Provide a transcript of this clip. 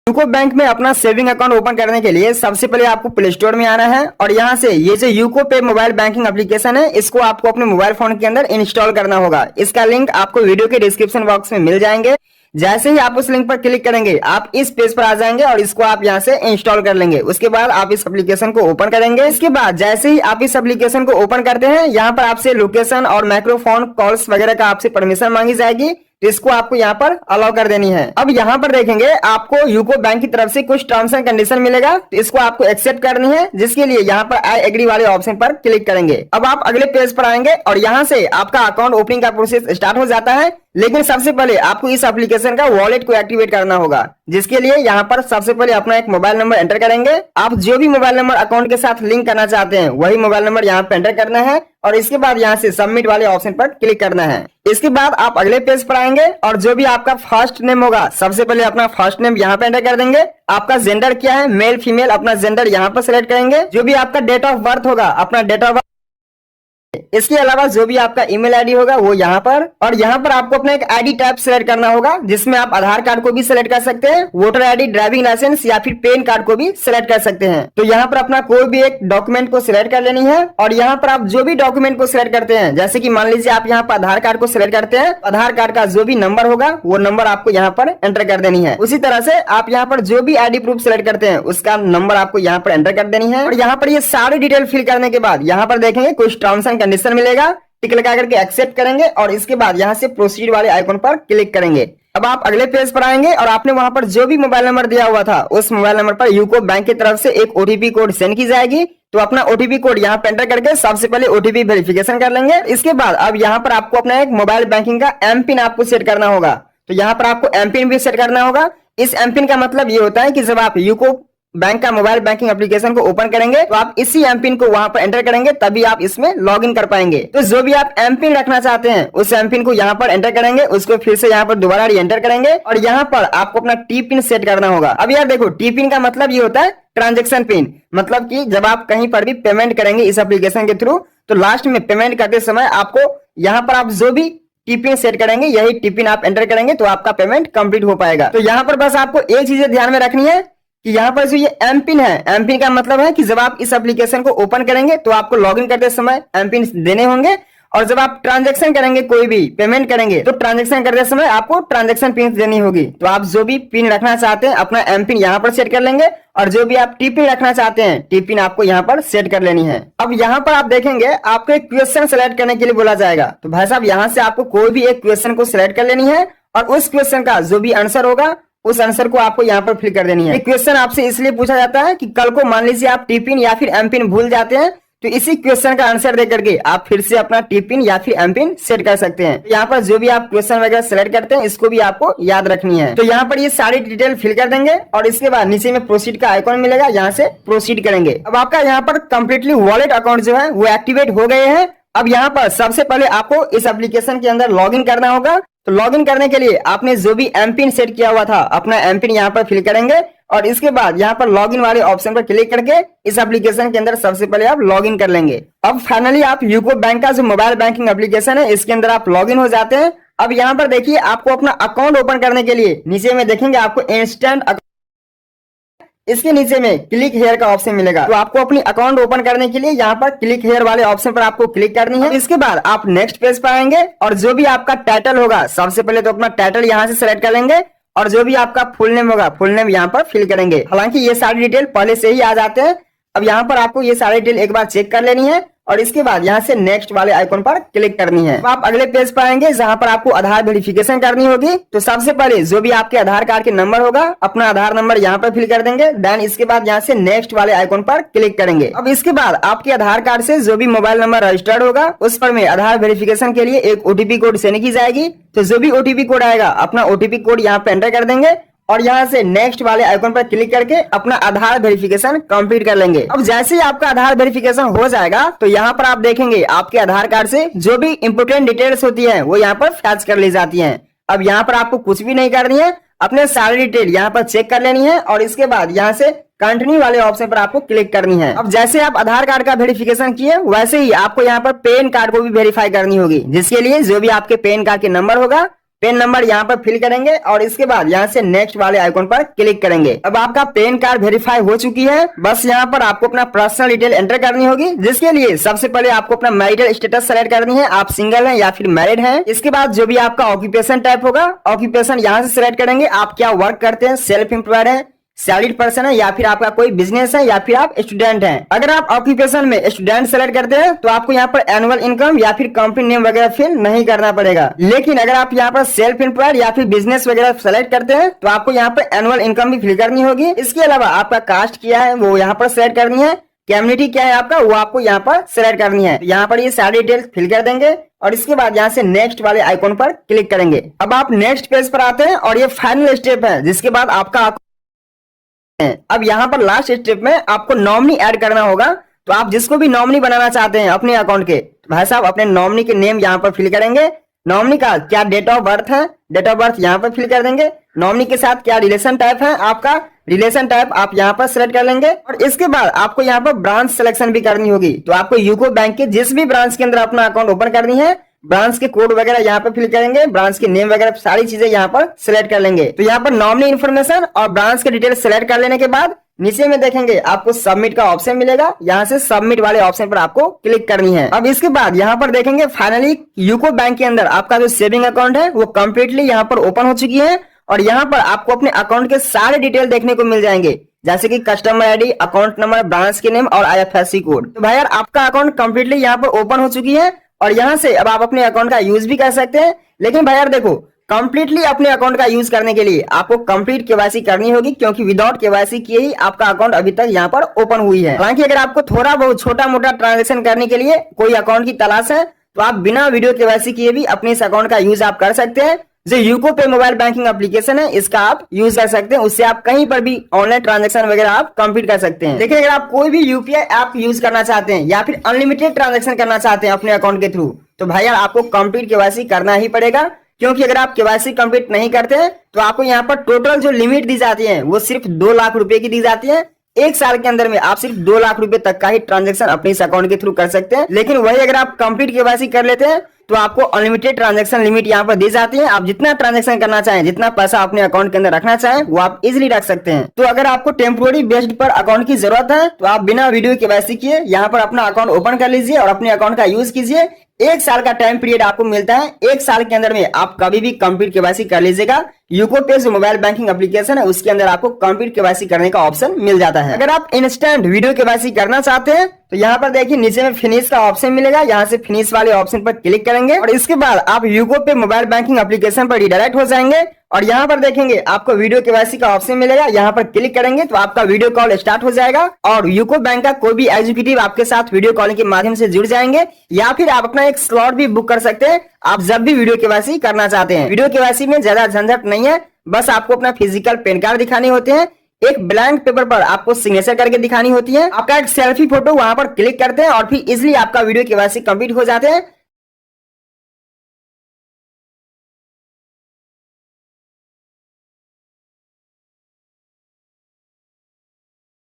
UCO bank में अपना saving account open करने के लिए सबसे पहले आपको प्ले स्टोर में आना है और यहाँ से ये जो यूको पे मोबाइल बैंकिंग एप्लीकेशन है इसको आपको अपने मोबाइल फोन के अंदर इंस्टॉल करना होगा। इसका लिंक आपको वीडियो के डिस्क्रिप्शन बॉक्स में मिल जाएंगे। जैसे ही आप उस लिंक पर क्लिक करेंगे आप इस पेज पर आ जाएंगे और इसको आप यहाँ से इंस्टॉल कर लेंगे। उसके बाद आप इस एप्लीकेशन को ओपन करेंगे। इसके बाद जैसे ही आप इस एप्लीकेशन को ओपन करते हैं यहाँ पर आपसे लोकेशन और माइक्रोफोन कॉल्स वगैरह का आपसे परमिशन मांगी जाएगी, इसको आपको यहाँ पर अलाउ कर देनी है। अब यहाँ पर देखेंगे आपको यूको बैंक की तरफ से कुछ टर्म्स एंड कंडीशन मिलेगा, तो इसको आपको एक्सेप्ट करनी है, जिसके लिए यहाँ पर आई एग्री वाले ऑप्शन पर क्लिक करेंगे। अब आप अगले पेज पर आएंगे और यहाँ से आपका अकाउंट ओपनिंग का प्रोसेस स्टार्ट हो जाता है। लेकिन सबसे पहले आपको इस एप्लीकेशन का वॉलेट को एक्टिवेट करना होगा, जिसके लिए यहाँ पर सबसे पहले अपना एक मोबाइल नंबर एंटर करेंगे। आप जो भी मोबाइल नंबर अकाउंट के साथ लिंक करना चाहते हैं वही मोबाइल नंबर यहाँ पे एंटर करना है और इसके बाद यहाँ से सबमिट वाले ऑप्शन पर क्लिक करना है। इसके बाद आप अगले पेज पर आएंगे और जो भी आपका फर्स्ट नेम होगा सबसे पहले अपना फर्स्ट नेम यहाँ पे एंटर कर देंगे। आपका जेंडर क्या है, मेल फीमेल, अपना जेंडर यहाँ पर सिलेक्ट करेंगे। जो भी आपका डेट ऑफ बर्थ होगा अपना डेट ऑफ बर्थ, इसके अलावा जो भी आपका ईमेल आईडी होगा वो यहाँ पर, और यहाँ पर आपको अपना एक आईडी टाइप सिलेक्ट करना होगा, जिसमें आप आधार कार्ड को भी सिलेक्ट कर सकते हैं, वोटर आईडी, ड्राइविंग लाइसेंस या फिर पैन कार्ड को भी सिलेक्ट कर सकते हैं। तो यहाँ पर अपना कोई भी एक डॉक्यूमेंट को सिलेक्ट कर लेनी है और यहाँ पर आप जो भी डॉक्यूमेंट को सिलेक्ट करते हैं, जैसे कि मान लीजिए आप यहाँ पर आधार कार्ड को सिलेक्ट करते हैं, आधार कार्ड का जो भी नंबर होगा वो नंबर आपको यहाँ पर एंटर कर देनी है। उसी तरह से आप यहाँ पर जो भी आईडी प्रूफ सिलेक्ट करते हैं उसका नंबर आपको यहाँ पर एंटर कर देनी है। और यहाँ पर ये सारी डिटेल फिल करने के बाद यहाँ पर देखेंगे कुछ टर्म्स एंड कंडीशन मिलेगा, टिक लगा करके एक्सेप्ट करेंगे और इसके बाद यहाँ से प्रोसीड वाले आइकन पर क्लिक करेंगे। अब आप अगले पेज पर आएंगे और आपने वहां पर जो भी मोबाइल नंबर दिया हुआ था उस मोबाइल नंबर पर यूको बैंक की तरफ से एक ओटीपी कोड सेंड की जाएगी। तो अपना ओटीपी कोड यहाँ पे एंटर करके सबसे पहले ओटीपी वेरिफिकेशन कर लेंगे। इसके बाद अब यहाँ पर आपको अपना एक मोबाइल बैंकिंग का एम पिन आपको सेट करना होगा। तो यहाँ पर आपको एम पिन भी सेट करना होगा। इस एम पिन का मतलब ये होता है कि जब आप यूको बैंक का मोबाइल बैंकिंग एप्लीकेशन को ओपन करेंगे तो आप इसी एम पिन को वहां पर एंटर करेंगे, तभी आप इसमें लॉग इन कर पाएंगे। तो जो भी आप एम पिन रखना चाहते हैं उस एम पिन को यहाँ पर एंटर करेंगे, उसको फिर से यहाँ पर दोबारा री एंटर करेंगे और यहाँ पर आपको अपना टी पिन सेट करना होगा। अब यार देखो, टी पिन का मतलब ये होता है ट्रांजेक्शन पिन, मतलब कि जब आप कहीं पर भी पेमेंट करेंगे इस एप्लीकेशन के थ्रू तो लास्ट में पेमेंट करते समय आपको यहाँ पर आप जो भी टी पिन सेट करेंगे यही टी पिन आप एंटर करेंगे तो आपका पेमेंट कंप्लीट हो पाएगा। तो यहाँ पर बस आपको एक चीज ध्यान में रखनी है कि यहाँ पर जो ये एम पिन है, एम पिन का मतलब है कि जब आप इस एप्लीकेशन को ओपन करेंगे तो आपको लॉगिन करते समय एम पिन देने होंगे और जब आप ट्रांजैक्शन करेंगे, कोई भी पेमेंट करेंगे तो ट्रांजैक्शन करते समय आपको ट्रांजैक्शन पिन देनी होगी। तो आप जो भी पिन रखना चाहते हैं अपना एम पिन यहाँ पर सेट कर लेंगे और जो भी आप टी पिन रखना चाहते हैं टी पिन आपको यहाँ पर सेट कर लेनी है। अब यहाँ पर आप देखेंगे आपको एक क्वेश्चन सिलेक्ट करने के लिए बोला जाएगा। तो भाई साहब यहाँ से आपको कोई भी एक क्वेश्चन को सिलेक्ट कर लेनी है और उस क्वेश्चन का जो भी आंसर होगा उस आंसर को आपको यहाँ पर फिल कर देनी है। क्वेश्चन आपसे इसलिए पूछा जाता है कि कल को मान लीजिए आप टी पिन या फिर एम पिन भूल जाते हैं तो इसी क्वेश्चन का आंसर दे करके आप फिर से अपना टी पिन या फिर एम पिन सेट कर सकते हैं। यहाँ पर जो भी आप क्वेश्चन वगैरह सेलेक्ट करते हैं इसको भी आपको याद रखनी है। तो यहाँ पर ये सारी डिटेल फिल कर देंगे और इसके बाद नीचे में प्रोसीड का आइकॉन मिलेगा, यहाँ से प्रोसीड करेंगे। अब आपका यहाँ पर कंप्लीटली वॉलेट अकाउंट जो है वो एक्टिवेट हो गए हैं। अब यहाँ पर सबसे पहले आपको इस एप्लीकेशन के अंदर लॉगिन करना होगा। तो लॉगिन करने के लिए आपने जो भी एम पिन सेट किया हुआ था अपना एम पिन यहाँ पर फिल करेंगे और इसके बाद यहाँ पर लॉगिन वाले ऑप्शन पर क्लिक करके इस एप्लीकेशन के अंदर सबसे पहले आप लॉगिन कर लेंगे। अब फाइनली आप यूको बैंक का जो मोबाइल बैंकिंग एप्लीकेशन है इसके अंदर आप लॉगिन हो जाते हैं। अब यहाँ पर देखिए आपको अपना अकाउंट ओपन करने के लिए नीचे में देखेंगे आपको इंस्टेंट, इसके नीचे में क्लिक हेयर का ऑप्शन मिलेगा। तो आपको अपनी अकाउंट ओपन करने के लिए यहाँ पर क्लिक हेयर वाले ऑप्शन पर आपको क्लिक करनी है। इसके बाद आप नेक्स्ट पेज पर आएंगे और जो भी आपका टाइटल होगा सबसे पहले तो अपना टाइटल यहाँ से सिलेक्ट कर लेंगे और जो भी आपका फुल नेम होगा फुल नेम यहाँ पर फिल करेंगे। हालांकि ये सारी डिटेल पहले से ही आ जाते हैं। अब यहाँ पर आपको ये सारी डिटेल एक बार चेक कर लेनी है और इसके बाद यहाँ से नेक्स्ट वाले आइकन पर क्लिक करनी है। तो आप अगले पेज पर आएंगे जहां पर आपको आधार वेरिफिकेशन करनी होगी। तो सबसे पहले जो भी आपके आधार कार्ड के नंबर होगा अपना आधार नंबर यहाँ पर फिल कर देंगे। देन इसके बाद यहाँ से नेक्स्ट वाले आइकन पर क्लिक करेंगे। अब इसके बाद आपके आधार कार्ड से जो भी मोबाइल नंबर रजिस्टर्ड होगा उस पर में आधार वेरिफिकेशन के लिए एक ओटीपी कोड सेंड की जाएगी। तो जो भी ओटीपी कोड आएगा अपना ओटीपी कोड यहाँ पे एंटर कर देंगे और यहाँ से नेक्स्ट वाले आइकन पर क्लिक करके अपना आधार वेरिफिकेशन कंप्लीट कर लेंगे। अब जैसे ही आपका आधार वेरिफिकेशन हो जाएगा तो यहाँ पर आप देखेंगे आपके आधार कार्ड से जो भी इंपोर्टेंट डिटेल्स होती हैं वो यहाँ पर फैच कर ली जाती हैं। अब यहाँ पर आपको कुछ भी नहीं करनी है, अपने सारी डिटेल यहाँ पर चेक कर लेनी है और इसके बाद यहाँ से कंटिन्यू वाले ऑप्शन पर आपको क्लिक करनी है। अब जैसे आप आधार कार्ड का वेरिफिकेशन किए वैसे ही आपको यहाँ पर पैन कार्ड को भी वेरीफाई करनी होगी, जिसके लिए जो भी आपके पैन कार्ड के नंबर होगा पेन नंबर यहाँ पर फिल करेंगे और इसके बाद यहाँ से नेक्स्ट वाले आइकॉन पर क्लिक करेंगे। अब आपका पैन कार्ड वेरीफाई हो चुकी है। बस यहाँ पर आपको अपना पर्सनल डिटेल एंटर करनी होगी, जिसके लिए सबसे पहले आपको अपना मैरिटल स्टेटस सेलेक्ट करनी है, आप सिंगल हैं या फिर मैरिड हैं। इसके बाद जो भी आपका ऑक्यूपेशन टाइप होगा, ऑक्यूपेशन यहाँ से सिलेक्ट करेंगे, आप क्या वर्क करते हैं, सेल्फ एम्प्लॉयड है, सैलरीड पर्सन है या फिर आपका कोई बिजनेस है या फिर आप स्टूडेंट हैं। अगर आप ऑक्यूपेशन में स्टूडेंट सेलेक्ट करते हैं तो आपको यहाँ पर एनुअल इनकम या फिर कंपनी नेम वगैरह फिल नहीं करना पड़ेगा। लेकिन अगर आप यहाँ पर सेल्फ एम्प्लॉयड या फिर बिजनेस वगैरह सेलेक्ट करते हैं तो आपको यहाँ पर एनुअल इनकम भी फिल करनी होगी। इसके अलावा आपका कास्ट क्या है वो यहाँ पर सेलेक्ट करनी है, कम्युनिटी क्या है आपका वो आपको यहाँ पर सेलेक्ट करनी है। यहाँ पर ये सारी डिटेल्स फिल कर देंगे और इसके बाद यहाँ से नेक्स्ट वाले आइकॉन पर क्लिक करेंगे। अब आप नेक्स्ट पेज पर आते हैं और ये फाइनल स्टेप है, जिसके बाद आपका अब यहाँ पर लास्ट स्टेप में आपको नॉमिनी ऐड करना होगा। तो आप जिसको भी नॉमिनी बनाना चाहते हैं अपने अकाउंट के, भाई साहब अपने नॉमिनी के नेम यहाँ पर फिल करेंगे। नॉमिनी का क्या डेट ऑफ बर्थ है, डेट ऑफ बर्थ यहाँ पर फिल कर देंगे। नॉमिनी के साथ क्या रिलेशन टाइप है आपका, रिलेशन टाइप आप यहाँ पर सिलेक्ट कर लेंगे। और इसके बाद आपको यहाँ पर ब्रांच सिलेक्शन भी करनी होगी। तो आपको यूको बैंक के जिस भी ब्रांच के अंदर अपना अकाउंट ओपन करनी है, ब्रांच के कोड वगैरह यहाँ पर फिल करेंगे, ब्रांच के नेम वगैरह सारी चीजें यहाँ पर सिलेक्ट कर लेंगे। तो यहाँ पर नॉमिनी इन्फॉर्मेशन और ब्रांच के डिटेल सिलेक्ट कर लेने के बाद नीचे में देखेंगे आपको सबमिट का ऑप्शन मिलेगा, यहाँ से सबमिट वाले ऑप्शन पर आपको क्लिक करनी है। अब इसके बाद यहाँ पर देखेंगे फाइनली यूको बैंक के अंदर आपका जो सेविंग अकाउंट है वो कम्प्लीटली यहाँ पर ओपन हो चुकी है और यहाँ पर आपको अपने अकाउंट के सारे डिटेल देखने को मिल जाएंगे, जैसे कि customer ID, account number, branch के नेम और IFSC कोड। तो भाई यार आपका अकाउंट कम्प्लीटली यहाँ पर ओपन हो चुकी है और यहाँ से अब आप अपने अकाउंट का यूज भी कर सकते हैं। लेकिन भाई यार देखो, कंप्लीटली अपने अकाउंट का यूज करने के लिए आपको कंप्लीट केवाईसी करनी होगी, क्योंकि विदाउट केवाईसी किए ही आपका अकाउंट अभी तक यहाँ पर ओपन हुई है। हालांकि अगर आपको थोड़ा बहुत छोटा मोटा ट्रांजेक्शन करने के लिए कोई अकाउंट की तलाश है तो आप बिना वीडियो केवाईसी किए भी अपने इस अकाउंट का यूज आप कर सकते हैं। जो यूको पे मोबाइल बैंकिंग एप्लीकेशन है इसका आप यूज कर सकते हैं, उससे आप कहीं पर भी ऑनलाइन ट्रांजैक्शन वगैरह आप कंप्लीट कर सकते हैं। लेकिन अगर आप कोई भी यूपीआई ऐप यूज करना चाहते हैं या फिर अनलिमिटेड ट्रांजैक्शन करना चाहते हैं अपने अकाउंट के थ्रू, तो भाई यार आपको कंप्लीट केवाईसी करना ही पड़ेगा। क्योंकि अगर आप केवाईसी कंप्लीट नहीं करते हैं तो आपको यहाँ पर टोटल जो लिमिट दी जाती है वो सिर्फ 2 लाख रुपए की दी जाती है। एक साल के अंदर में आप सिर्फ 2 लाख रुपए तक का ही ट्रांजैक्शन अपने इस अकाउंट के थ्रू कर सकते हैं। लेकिन वही अगर आप कंप्लीट केवाईसी कर लेते हैं तो आपको अनलिमिटेड ट्रांजैक्शन लिमिट यहाँ पर दी जाती है। आप जितना ट्रांजैक्शन करना चाहें, जितना पैसा अपने अकाउंट के अंदर रखना चाहें वो आप इजीली रख सकते हैं। तो अगर आपको टेम्पोररी बेस्ड पर अकाउंट की जरूरत है तो आप बिना वीडियो केवाईसी किए यहाँ पर अपना अकाउंट ओपन कर लीजिए और अपने अकाउंट का यूज कीजिए। 1 साल का टाइम पीरियड आपको मिलता है। 1 साल के अंदर में आप कभी भी कंप्लीट केवाईसी कर लीजिएगा। यूको पे जो मोबाइल बैंकिंग एप्लीकेशन है उसके अंदर आपको कंप्लीट केवाईसी करने का ऑप्शन मिल जाता है। अगर आप इंस्टेंट वीडियो केवाईसी करना चाहते हैं तो यहाँ पर देखिए नीचे में फिनिश का ऑप्शन मिलेगा, यहाँ से फिनिश वाले ऑप्शन पर क्लिक करेंगे और इसके बाद आप यूको पे मोबाइल बैंकिंग एप्लीकेशन पर रिडायरेक्ट हो जाएंगे और यहाँ पर देखेंगे आपको वीडियो केवाईसी का ऑप्शन मिलेगा। यहाँ पर क्लिक करेंगे तो आपका वीडियो कॉल स्टार्ट हो जाएगा और यूको बैंक का कोई भी एग्जीक्यूटिव आपके साथ वीडियो कॉलिंग के माध्यम से जुड़ जाएंगे, या फिर आप अपना एक स्लॉट भी बुक कर सकते हैं आप जब भी वीडियो केवाईसी करना चाहते हैं। वीडियो केवाईसी में ज्यादा झंझट नहीं है, बस आपको अपना फिजिकल पैन कार्ड दिखाने होते हैं, एक ब्लैंक पेपर पर आपको सिग्नेचर करके दिखानी होती है, आपका एक सेल्फी फोटो वहां पर क्लिक करते हैं और फिर इजिली आपका वीडियो केवाईसी कंप्लीट हो जाते हैं।